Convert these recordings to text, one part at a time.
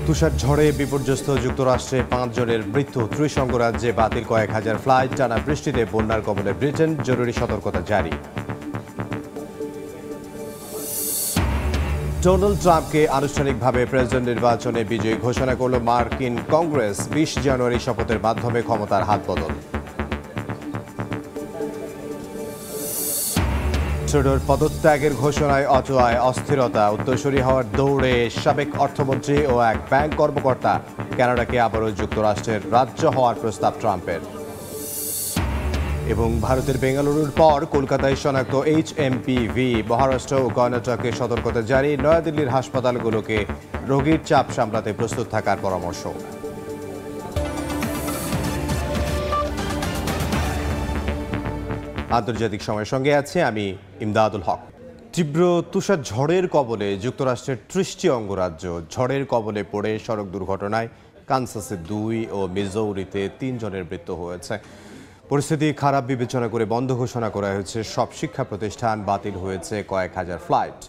তুষার ঝড়ে বিপর্যস্ত যুক্তরাষ্ট্রে 5 জনের মৃত্যু। 30 অঙ্গরাজ্যে বাতিল কয়েক হাজার ফ্লাইট। টানা বৃষ্টিতে বন্যার কবলে ব্রিটেন, জরুরি সতর্কতা জারি। ডোনাল্ড ট্রাম্পকে আনুষ্ঠানিকভাবে প্রেসিডেন্ট নির্বাচনে বিজয়ী ঘোষণা করল মার্কিন কংগ্রেস। 20 জানুয়ারি শপথের মাধ্যমে ক্ষমতার হাতবদল। ট্রুডোর পদত্যাগের ঘোষণায় অটোয়ায় অস্থিরতা। উত্তরসূরি হওয়ার দৌড়ে সাবেক অর্থমন্ত্রী ও এক ব্যাংক কর্মকর্তা। কানাডাকে আবারও যুক্তরাষ্ট্রের রাজ্য হওয়ার প্রস্তাব ট্রাম্পের। এবং ভারতের বেঙ্গালুরুর পর কলকাতায় শনাক্ত HMPV। মহারাষ্ট্র ও কর্ণাটকে সতর্কতা জারি। নয়াদিল্লির হাসপাতালগুলোকে রোগীর চাপ সামলাতে প্রস্তুত থাকার পরামর্শ। আন্তর্জাতিক সময়ের সঙ্গে আছে আমি ইমদাদুল হক। তীব্র তুষার ঝড়ের কবলে যুক্তরাষ্ট্রের 30টি অঙ্গরাজ্য। ঝড়ের কবলে পড়ে সড়ক দুর্ঘটনায় কানসাসে 2 ও মিজৌরিতে 3 জনের মৃত্যু হয়েছে। পরিস্থিতি খারাপ বিবেচনা করে বন্ধ ঘোষণা করা হয়েছে সব শিক্ষা প্রতিষ্ঠান। বাতিল হয়েছে কয়েক হাজার ফ্লাইট।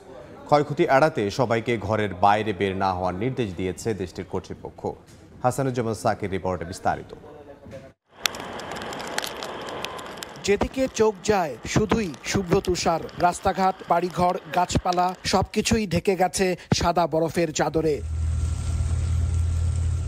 ক্ষয়ক্ষতি এড়াতে সবাইকে ঘরের বাইরে বের না হওয়ার নির্দেশ দিয়েছে দেশটির কর্তৃপক্ষ। হাসানুজ্জামান সাকির রিপোর্টে বিস্তারিত। যেদিকে চোখ যায় শুধুই শুভ্র তুষার। রাস্তাঘাট, বাড়িঘর, গাছপালা সবকিছুই ঢেকে গেছে সাদা বরফের চাদরে।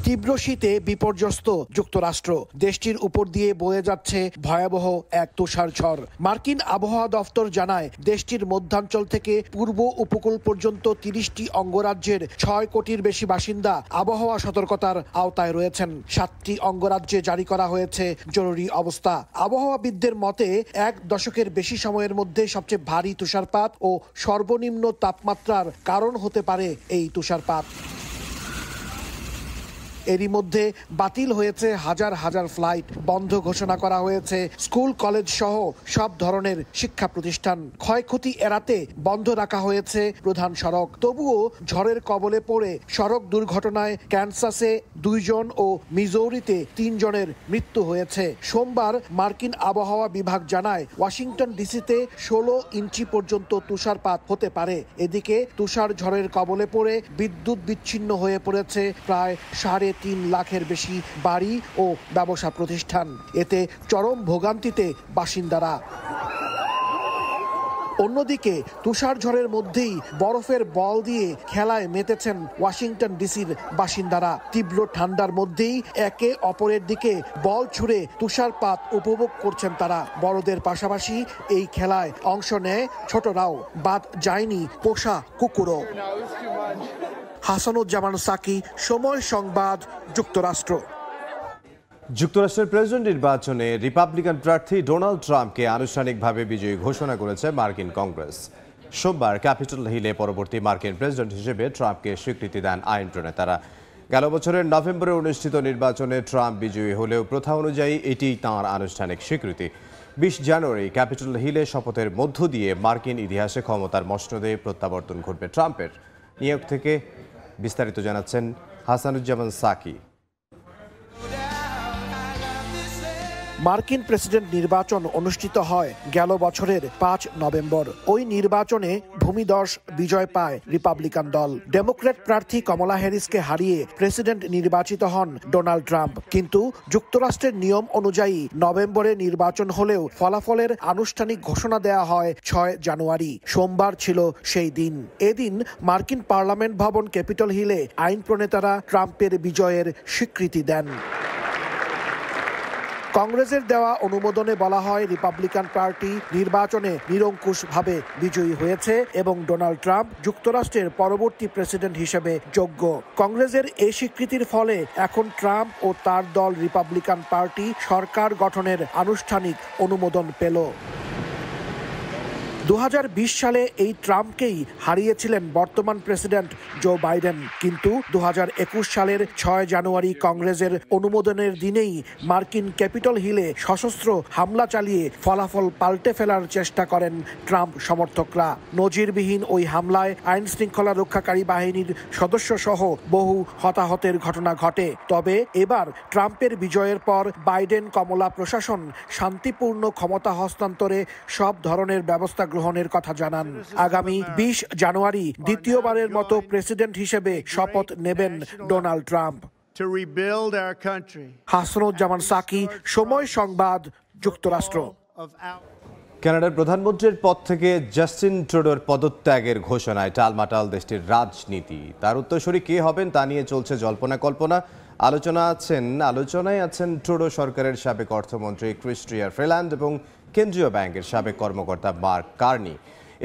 তীব্র শীতে বিপর্যস্ত যুক্তরাষ্ট্র। দেশটির উপর দিয়ে বয়ে যাচ্ছে ভয়াবহ এক তুষার ঝড়। মার্কিন আবহাওয়া দফতর জানায়, দেশটির মধ্যাঞ্চল থেকে পূর্ব উপকূল পর্যন্ত 30টি অঙ্গরাজ্যের 6 কোটির বেশি বাসিন্দা আবহাওয়া সতর্কতার আওতায় রয়েছেন। 7টি অঙ্গরাজ্যে জারি করা হয়েছে জরুরি অবস্থা। আবহাওয়াবিদদের মতে 1 দশকের বেশি সময়ের মধ্যে সবচেয়ে ভারী তুষারপাত ও সর্বনিম্ন তাপমাত্রার কারণ হতে পারে এই তুষারপাত। এরই মধ্যে বাতিল হয়েছে হাজার হাজার ফ্লাইট। বন্ধ ঘোষণা করা হয়েছে স্কুল, কলেজ সহ সব ধরনের শিক্ষা প্রতিষ্ঠান। ক্ষয়ক্ষতি এড়াতে বন্ধ রাখা হয়েছে প্রধান সড়ক। তবুও ঝড়ের কবলে পড়ে সড়ক দুর্ঘটনায় কানসাসে 2 জন ও মিজৌরিতে 3 জনের মৃত্যু হয়েছে। সোমবার মার্কিন আবহাওয়া বিভাগ জানায়, ওয়াশিংটন ডিসিতে 16 ইঞ্চি পর্যন্ত তুষারপাত হতে পারে। এদিকে তুষার ঝড়ের কবলে পড়ে বিদ্যুৎ বিচ্ছিন্ন হয়ে পড়েছে প্রায় 3.5 লাখের বেশি বাড়ি ও ব্যবসা প্রতিষ্ঠান। এতে চরম ভোগান্তিতে বাসিন্দারা। অন্যদিকে তুষার ঝড়ের মধ্যেই বরফের বল দিয়ে খেলায় মেতেছেন ওয়াশিংটন ডিসির বাসিন্দারা। তীব্র ঠান্ডার মধ্যেই একে অপরের দিকে বল ছুড়ে তুষারপাত উপভোগ করছেন তারা। বড়দের পাশাপাশি এই খেলায় অংশ নেয় ছোটরাও। বাদ যায়নি পোষা কুকুরও। হাসানুজ্জামান সাকি, সময় সংবাদ, যুক্তরাষ্ট্র। যুক্তরাষ্ট্রের প্রেসিডেন্ট নির্বাচনে রিপাবলিকান প্রার্থী ডোনাল্ড ট্রাম্পকে আনুষ্ঠানিকভাবে বিজয়ী ঘোষণা করেছে মার্কিন কংগ্রেস। সোমবার ক্যাপিটল হিলে পরবর্তী মার্কিন প্রেসিডেন্ট হিসেবে ট্রাম্পকে স্বীকৃতি দেন আইন প্রণেতারা। গেল বছরের নভেম্বরে অনুষ্ঠিত নির্বাচনে ট্রাম্প বিজয়ী হলেও প্রথা অনুযায়ী এটি তাঁর আনুষ্ঠানিক স্বীকৃতি। 20 জানুয়ারি ক্যাপিটল হিলে শপথের মধ্য দিয়ে মার্কিন ইতিহাসে ক্ষমতার মসনদে প্রত্যাবর্তন ঘটবে ট্রাম্পের। নিউ ইয়র্ক থেকে বিস্তারিত জানাচ্ছেন হাসানুজ্জামান সাকি। মার্কিন প্রেসিডেন্ট নির্বাচন অনুষ্ঠিত হয় গেল বছরের 5 নভেম্বর। ওই নির্বাচনে ভূমিধস বিজয় পায় রিপাবলিকান দল। ডেমোক্র্যাট প্রার্থী কমলা হ্যারিসকে হারিয়ে প্রেসিডেন্ট নির্বাচিত হন ডোনাল্ড ট্রাম্প। কিন্তু যুক্তরাষ্ট্রের নিয়ম অনুযায়ী নভেম্বরে নির্বাচন হলেও ফলাফলের আনুষ্ঠানিক ঘোষণা দেয়া হয় 6 জানুয়ারি। সোমবার ছিল সেই দিন। এদিন মার্কিন পার্লামেন্ট ভবন ক্যাপিটল হিলে আইন প্রণেতারা ট্রাম্পের বিজয়ের স্বীকৃতি দেন। কংগ্রেসের দেওয়া অনুমোদনে বলা হয়, রিপাবলিকান পার্টি নির্বাচনে নিরঙ্কুশভাবে বিজয়ী হয়েছে এবং ডোনাল্ড ট্রাম্প যুক্তরাষ্ট্রের পরবর্তী প্রেসিডেন্ট হিসেবে যোগ্য। কংগ্রেসের এই স্বীকৃতির ফলে এখন ট্রাম্প ও তার দল রিপাবলিকান পার্টি সরকার গঠনের আনুষ্ঠানিক অনুমোদন পেল। 2020 সালে এই ট্রাম্পকেই হারিয়েছিলেন বর্তমান প্রেসিডেন্ট জো বাইডেন। কিন্তু 2021 সালের 6 জানুয়ারি কংগ্রেসের অনুমোদনের দিনেই মার্কিন ক্যাপিটল হিলে সশস্ত্র হামলা চালিয়ে ফলাফল পাল্টে ফেলার চেষ্টা করেন ট্রাম্প সমর্থকরা। নজিরবিহীন ওই হামলায় আইন শৃঙ্খলা রক্ষাকারী বাহিনীর সদস্য সহ বহু হতাহতের ঘটনা ঘটে। তবে এবার ট্রাম্পের বিজয়ের পর বাইডেন কমলা প্রশাসন শান্তিপূর্ণ ক্ষমতা হস্তান্তরে সব ধরনের ব্যবস্থা গ্রহণ গ্রহণের কথা জানান। আগামী 20 জানুয়ারি দ্বিতীয়বারের মতো প্রেসিডেন্ট হিসেবে শপথ নেবেন ডোনাল্ড ট্রাম্প। হাসানুজ্জামান সাকি, সময় সংবাদ, যুক্তরাষ্ট্র। কানাডার প্রধানমন্ত্রীর পদ থেকে জাস্টিন ট্রুডোর পদত্যাগের ঘোষণায় টালমাটাল দেশটির রাজনীতি। তার উত্তরসূরি কে হবেন তা নিয়ে চলছে জল্পনা কল্পনা। আলোচনায় আছেন ট্রুডো সরকারের সাবেক অর্থমন্ত্রী ক্রিস্টিয়া ফ্রিল্যান্ড এবং কেন্দ্রীয় ব্যাংকের সাবেক কর্মকর্তা মার্ক কার্নি।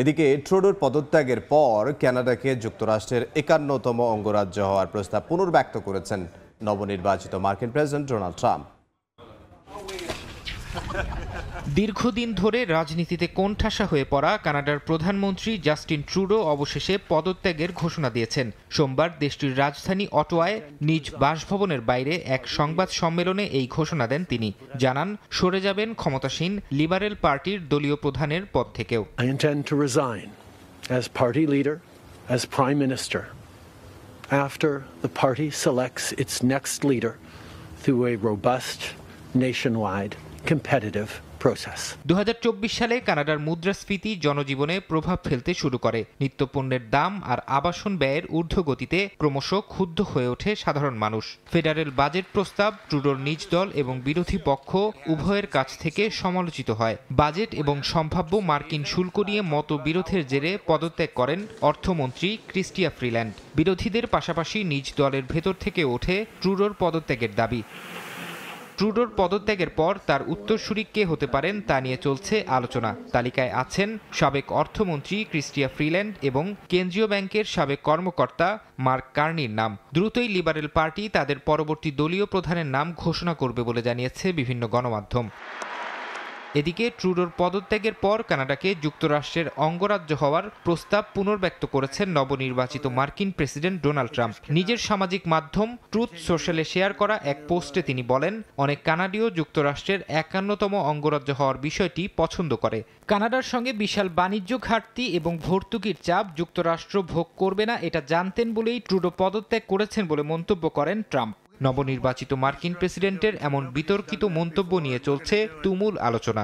এদিকে ট্রুডোর পদত্যাগের পর কানাডাকে যুক্তরাষ্ট্রের 51তম অঙ্গরাজ্য হওয়ার প্রস্তাব পুনর্ব্যক্ত করেছেন নবনির্বাচিত মার্কিন প্রেসিডেন্ট ডোনাল্ড ট্রাম্প। দীর্ঘদিন ধরে রাজনীতিতে কোণঠাসা হয়ে পড়া কানাডার প্রধানমন্ত্রী জাস্টিন ট্রুডো অবশেষে পদত্যাগের ঘোষণা দিয়েছেন। সোমবার দেশটির রাজধানী অটোয়ায় নিজ বাসভবনের বাইরে এক সংবাদ সম্মেলনে এই ঘোষণা দেন তিনি। জানান, সরে যাবেন ক্ষমতাসীন লিবারেল পার্টির দলীয় প্রধানের পদ থেকেও। I intend to resign as party leader, as prime minister, after the party selects its next leader through a robust, nationwide, competitive process. 2024 সালে কানাডার মুদ্রাস্ফীতি জনজীবনে প্রভাব ফেলতে শুরু করে। নিত্যপণ্যের দাম আর আবাসন ব্যয়ের ঊর্ধ্বগতিতে ক্রমশ ক্ষুব্ধ হয়ে ওঠে সাধারণ মানুষ। ফেডারেল বাজেট প্রস্তাব ট্রুডোর নিজ দল এবং বিরোধী পক্ষ উভয়ের কাছ থেকে সমালোচিত হয়। বাজেট এবং সম্ভাব্য মার্কিন শুল্ক নিয়ে মতবিরোধের জেরে পদত্যাগ করেন অর্থমন্ত্রী ক্রিস্টিয়া ফ্রিল্যান্ড। বিরোধীদের পাশাপাশি নিজ দলের ভেতর থেকে ওঠে ট্রুডোর পদত্যাগের দাবি। ট্রুডোর পদত্যাগের পর তার উত্তরসূরি কে হতে পারেন তা নিয়ে চলছে আলোচনা। তালিকায় আছেন সাবেক অর্থমন্ত্রী ক্রিস্টিয়া ফ্রিল্যান্ড এবং কেন্দ্রীয় ব্যাংকের সাবেক কর্মকর্তা মার্ক কার্নির নাম। দ্রুতই লিবারেল পার্টি তাদের পরবর্তী দলীয় প্রধানের নাম ঘোষণা করবে বলে জানিয়েছে বিভিন্ন গণমাধ্যম। এদিকে ট্রুডোর পদত্যাগের পর কানাডাকে যুক্তরাষ্ট্রের অঙ্গরাজ্য হওয়ার প্রস্তাব পুনর্ব্যক্ত করেছেন নবনির্বাচিত মার্কিন প্রেসিডেন্ট ডোনাল্ড ট্রাম্প। নিজের সামাজিক মাধ্যম ট্রুথ সোশ্যালে শেয়ার করা এক পোস্টে তিনি বলেন, অনেক কানাডীয় যুক্তরাষ্ট্রের 51তম অঙ্গরাজ্য হওয়ার বিষয়টি পছন্দ করে। কানাডার সঙ্গে বিশাল বাণিজ্য ঘাটতি এবং ভর্তুকির চাপ যুক্তরাষ্ট্র ভোগ করবে না এটা জানতেন বলেই ট্রুডো পদত্যাগ করেছেন বলে মন্তব্য করেন ট্রাম্প। নবনির্বাচিত মার্কিন প্রেসিডেন্টের এমন বিতর্কিত মন্তব্য নিয়ে চলছে তুমুল আলোচনা।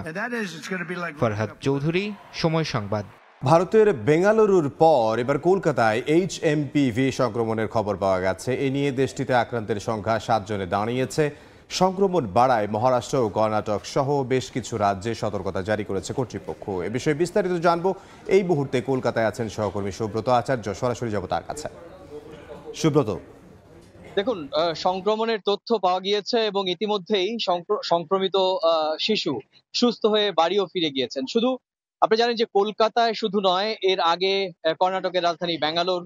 ফরহাদ চৌধুরী, সময় সংবাদ। ভারতের বেঙ্গালুরুর পর এবার কলকাতায় HMPV সংক্রমণের খবর পাওয়া গেছে। এ নিয়ে দেশটিতে আক্রান্তের সংখ্যা 7 জনে দাঁড়িয়েছে। সংক্রমণ বাড়ায় মহারাষ্ট্র ও কর্ণাটক সহ বেশ কিছু রাজ্যে সতর্কতা জারি করেছে কর্তৃপক্ষ। এ বিষয়ে বিস্তারিত জানবো এই মুহূর্তে কলকাতায় আছেন সহকর্মী সুব্রত আচার্য। সরাসরি যাব তার কাছে। সুব্রত, দেখুন, সংক্রমণের তথ্য পাওয়া গিয়েছে এবং ইতিমধ্যেই সংক্রমিত শিশু সুস্থ হয়ে বাড়িও ফিরে গিয়েছেন। শুধু আপনি জানেন যে কলকাতায় শুধু নয়, এর আগে কর্ণাটকের রাজধানী ব্যাঙ্গালোর,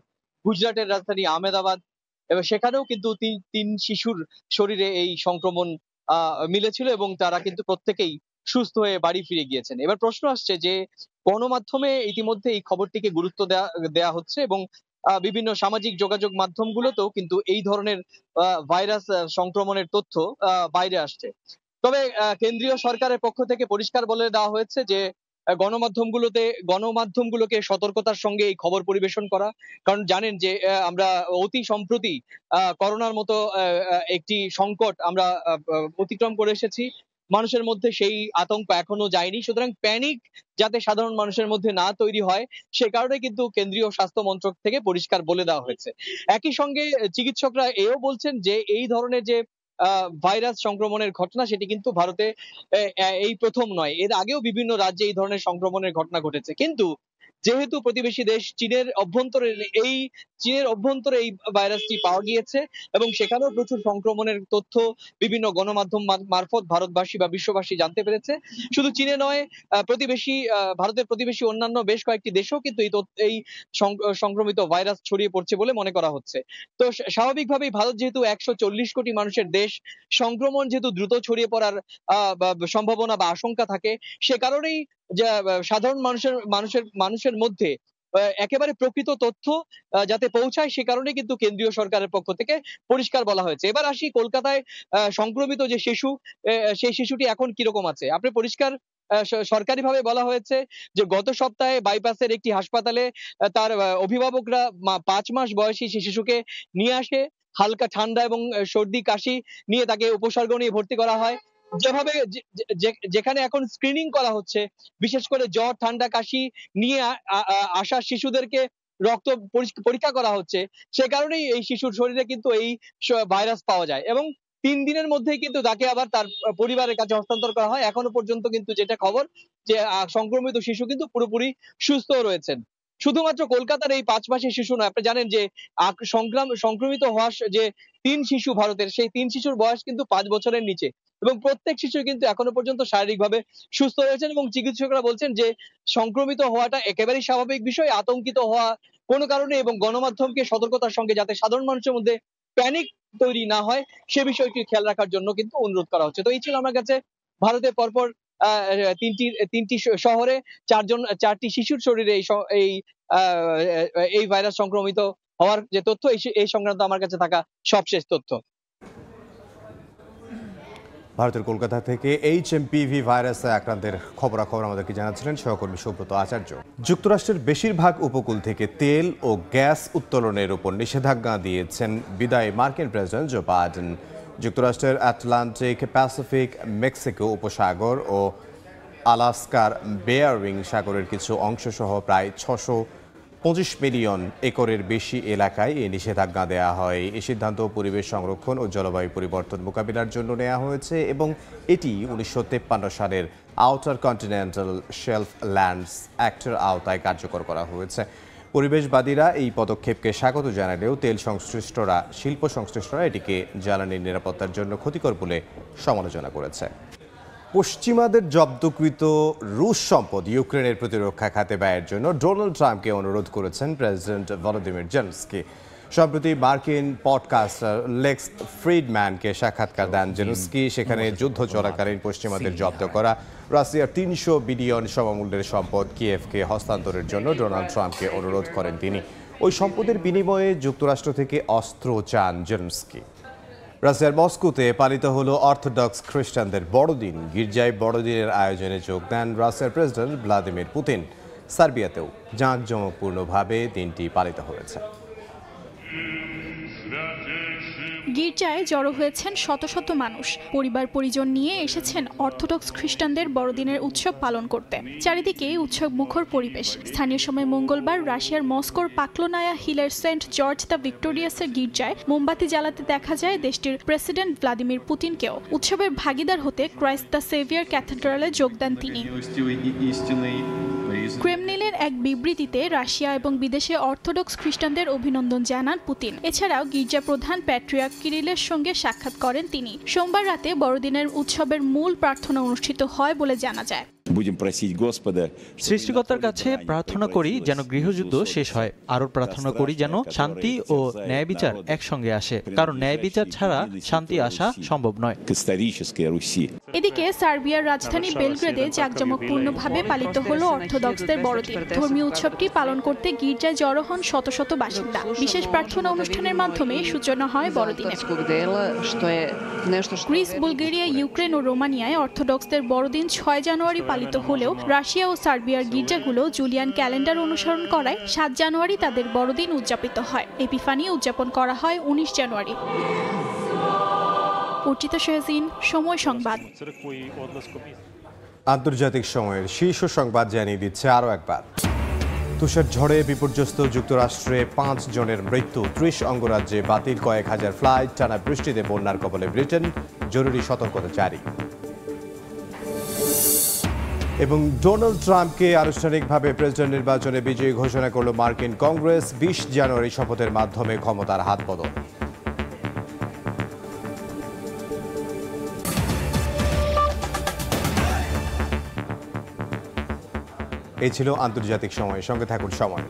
গুজরাটের রাজধানী আহমেদাবাদ এবং সেখানেও কিন্তু তিন শিশুর শরীরে এই সংক্রমণ মিলেছিল এবং তারা কিন্তু প্রত্যেকেই সুস্থ হয়ে বাড়ি ফিরে গিয়েছেন। এবার প্রশ্ন আসছে যে গণমাধ্যমে ইতিমধ্যে এই খবরটিকে গুরুত্ব দেয়া হচ্ছে এবং বিভিন্ন সামাজিক যোগাযোগ মাধ্যমগুলোতেও কিন্তু এই ধরনের ভাইরাস সংক্রমণের তথ্য বাইরে আসছে। তবে কেন্দ্রীয় সরকারের পক্ষ থেকে পরিষ্কার বলে দেওয়া হয়েছে যে গণমাধ্যমগুলোকে সতর্কতার সঙ্গে এই খবর পরিবেশন করা। কারণ জানেন যে আমরা অতি সম্প্রতি করোনার মতো একটি সংকট আমরা অতিক্রম করে এসেছি। মানুষের মধ্যে সেই আতঙ্ক এখনো যায়নি। সুতরাং প্যানিক যাতে সাধারণ মানুষের মধ্যে না তৈরি হয় সে কারণে কিন্তু কেন্দ্রীয় স্বাস্থ্য মন্ত্রক থেকে পরিষ্কার বলে দেওয়া হয়েছে। একই সঙ্গে চিকিৎসকরা এও বলছেন যে এই ধরনের যে ভাইরাস সংক্রমণের ঘটনা সেটি কিন্তু ভারতে এই প্রথম নয়, এর আগেও বিভিন্ন রাজ্যে এই ধরনের সংক্রমণের ঘটনা ঘটেছে। কিন্তু যেহেতু প্রতিবেশী দেশ চীনের অভ্যন্তরে এই ভাইরাসটি পাওয়া গিয়েছে এবং সেখানেও প্রচুর সংক্রমণের তথ্য বিভিন্ন গণমাধ্যম মারফত ভারতবাসী বা বিশ্ববাসী জানতে পেরেছে। শুধু চীনে নয়, ভারতের প্রতিবেশী অন্যান্য বেশ কয়েকটি দেশেও কিন্তু এই সংক্রমিত ভাইরাস ছড়িয়ে পড়ছে বলে মনে করা হচ্ছে। তো স্বাভাবিকভাবেই ভারত যেহেতু 140 কোটি মানুষের দেশ, সংক্রমণ যেহেতু দ্রুত ছড়িয়ে পড়ার সম্ভাবনা বা আশঙ্কা থাকে, সে কারণেই যে সাধারণ মানুষের মধ্যে একেবারে প্রকৃত তথ্য যাতে পৌঁছায় সে কারণে কিন্তু কেন্দ্রীয় সরকারের পক্ষ থেকে পরিষ্কার বলা হয়েছে। এবার আসি কলকাতায় সংক্রমিত যে শিশু, সেই শিশুটি এখন কিরকম আছে। আপনি পরিষ্কার সরকারিভাবে বলা হয়েছে যে গত সপ্তাহে বাইপাসের একটি হাসপাতালে তার অভিভাবকরা 5 মাস বয়সী শিশুকে নিয়ে আসে। হালকা ঠান্ডা এবং সর্দি কাশি নিয়ে তাকে উপসর্গ নিয়ে ভর্তি করা হয়। যেভাবে যেখানে এখন স্ক্রিনিং করা হচ্ছে, বিশেষ করে জ্বর ঠান্ডা কাশি নিয়ে আসা শিশুদেরকে রক্ত পরীক্ষা করা হচ্ছে, সে কারণেই এই শিশুর শরীরে কিন্তু এই ভাইরাস পাওয়া যায় এবং 3 দিনের মধ্যেই কিন্তু তাকে আবার তার পরিবারের কাছে হস্তান্তর করা হয়। এখনো পর্যন্ত কিন্তু যেটা খবর যে সংক্রমিত শিশু কিন্তু পুরোপুরি সুস্থ রয়েছেন। শুধুমাত্র কলকাতার এই 5 মাসের শিশু নয়, আপনি জানেন যে সংক্রমিত হওয়া যে 3 শিশু ভারতের, সেই 3 শিশুর বয়স কিন্তু 5 বছরের নিচে এবং প্রত্যেক শিশু কিন্তু এখনো পর্যন্ত শারীরিকভাবে সুস্থ রয়েছেন এবং চিকিৎসকরা বলছেন যে সংক্রমিত হওয়াটা একেবারেই স্বাভাবিক বিষয়। আতঙ্কিত হওয়া কোনো কারণে এবং গণমাধ্যমকে সতর্কতার সঙ্গে যাতে সাধারণ মানুষের মধ্যে প্যানিক তৈরি না হয় সে বিষয়টি খেয়াল রাখার জন্য কিন্তু অনুরোধ করা হচ্ছে। তো এই ছিল আমার কাছে ভারতের পরপর তিনটি শহরে 4টি শিশুর শরীরে এই ভাইরাস সংক্রমিত হওয়ার যে তথ্য, এই সংক্রান্ত আমার কাছে থাকা সবশেষ তথ্য। ভারতের কলকাতা থেকে HMPV ভাইরাসে আক্রান্তের খবরাখবর আমাদেরকে জানাচ্ছিলেন সহকর্মী সুব্রত আচার্য। যুক্তরাষ্ট্রের বেশিরভাগ উপকূল থেকে তেল ও গ্যাস উত্তোলনের উপর নিষেধাজ্ঞা দিয়েছেন বিদায়ী মার্কিন প্রেসিডেন্ট জো বাইডেন। যুক্তরাষ্ট্রের আটলান্টিক, প্যাসিফিক, মেক্সিকো উপসাগর ও আলাস্কার বেয়ারিং সাগরের কিছু অংশ সহ প্রায় 625 মিলিয়ন একরের বেশি এলাকায় এই নিষেধাজ্ঞা দেওয়া হয়। এই সিদ্ধান্ত পরিবেশ সংরক্ষণ ও জলবায়ু পরিবর্তন মোকাবিলার জন্য নেওয়া হয়েছে এবং এটি 1953 সালের আউটার কন্টিনেন্টাল শেলফ ল্যান্ডস অ্যাক্টের আওতায় কার্যকর করা হয়েছে। পরিবেশবাদীরা এই পদক্ষেপকে স্বাগত জানালেও তেল সংশ্লিষ্টরা, শিল্প সংশ্লিষ্টরা এটিকে জ্বালানির নিরাপত্তার জন্য ক্ষতিকর বলে সমালোচনা করেছে। পশ্চিমাদের জব্দকৃত রুশ সম্পদ ইউক্রেনের প্রতিরক্ষা খাতে ব্যয়ের জন্য ডোনাল্ড ট্রাম্পকে অনুরোধ করেছেন প্রেসিডেন্ট ভলোদিমির জেলেনস্কি। সম্প্রতি মার্কিন পডকাস্টার লেক্স ফ্রিডম্যানকে সাক্ষাৎকার দেন জেলেনস্কি। সেখানে যুদ্ধ চলাকালীন পশ্চিমাদের জব্দ করা রাশিয়ার 300 বিলিয়ন সমমূল্যের সম্পদ কিয়েভকে হস্তান্তরের জন্য ডোনাল্ড ট্রাম্পকে অনুরোধ করেন তিনি। ওই সম্পদের বিনিময়ে যুক্তরাষ্ট্র থেকে অস্ত্র চান জেলেনস্কি। রাশিয়ার মস্কোতে পালিত হলো অর্থোডক্স খ্রিস্টানদের বড়দিন। গির্জায় বড়দিনের আয়োজনে যোগ দেন রাশিয়ার প্রেসিডেন্ট ভ্লাদিমির পুতিন। সার্বিয়াতেও জাঁকজমকপূর্ণভাবে দিনটি পালিত হয়েছে। গির্জায় জড়ো হয়েছেন শত শত মানুষ। পরিবার পরিজন নিয়ে এসেছেন অর্থোডক্স খ্রিস্টানদের বড়দিনের উৎসব পালন করতে। চারিদিকে উৎসব মুখর পরিবেশ। স্থানীয় সময় মঙ্গলবার রাশিয়ার মস্কোর পাকলোনায়া হিলের সেন্ট জর্জ দ্য ভিক্টোরিয়াসের গির্জায় মোমবাতি জ্বালাতে দেখা যায় দেশটির প্রেসিডেন্ট ভ্লাদিমির পুতিনকেও। উৎসবের ভাগিদার হতে ক্রাইস্ট দ্য সেভিয়ার ক্যাথেড্রালে যোগ দেন তিনি। ক্রেমলিনের এক বিবৃতিতে রাশিয়া এবং বিদেশে অর্থোডক্স খ্রিস্টানদের অভিনন্দন জানান পুতিন। এছাড়াও গির্জা প্রধান প্যাট্রিয়ার্ক কিরিলের সঙ্গে সাক্ষাৎ করেন তিনি। সোমবার রাতে বড়দিনের উৎসবের মূল প্রার্থনা অনুষ্ঠিত হয় বলে জানা যায়। সৃষ্টিকর্তার কাছে প্রার্থনা করি যেন গৃহযুদ্ধ শেষ হয়। আরও প্রার্থনা করি যেন শান্তি ও ন্যায় বিচার একসঙ্গে আসে, কারণ ন্যায় বিচার ছাড়া শান্তি আসা সম্ভব নয়। এদিকে সার্বিয়ার রাজধানী বেলগ্রেডে জাঁকজমকপূর্ণভাবে পালিত হলো অর্থোডক্সদের বড়দিন। ধর্মীয় উৎসবটি পালন করতে গির্জায় জড়ো হন শত শত বাসিন্দা। বিশেষ প্রার্থনা অনুষ্ঠানের মাধ্যমে সূচনা হয় বড়দিনের। গ্রিস, বুলগেরিয়া, ইউক্রেন ও রোমানিয়ায় অর্থোডক্সদের বড়দিন 6 জানুয়ারি পালিত হলেও রাশিয়া ও সার্বিয়ার গির্জাগুলো জুলিয়ান ক্যালেন্ডার অনুসরণ করায় 7 জানুয়ারি তাদের বড়দিন উদযাপিত হয়। এপিফানি উদযাপন করা হয় 19 জানুয়ারি। অর্চিতা শেহজিন, সময় সংবাদ। আন্তর্জাতিক সময়ের শীর্ষ সংবাদ জানিয়ে দিচ্ছে আরও একবার। তুষার ঝড়ে বিপর্যস্ত যুক্তরাষ্ট্রে 5 জনের মৃত্যু। 30 অঙ্গরাজ্যে বাতিল কয়েক হাজার ফ্লাইট। টানা বৃষ্টিতে বন্যার কবলে ব্রিটেন, জরুরি সতর্কতা জারি। এবং ডোনাল্ড ট্রাম্পকে আনুষ্ঠানিকভাবে প্রেসিডেন্ট নির্বাচনে বিজয়ী ঘোষণা করল মার্কিন কংগ্রেস। 20 জানুয়ারি শপথের মাধ্যমে ক্ষমতার হাত বদল। এই ছিল আন্তর্জাতিক সময়। সঙ্গে থাকুন সময়।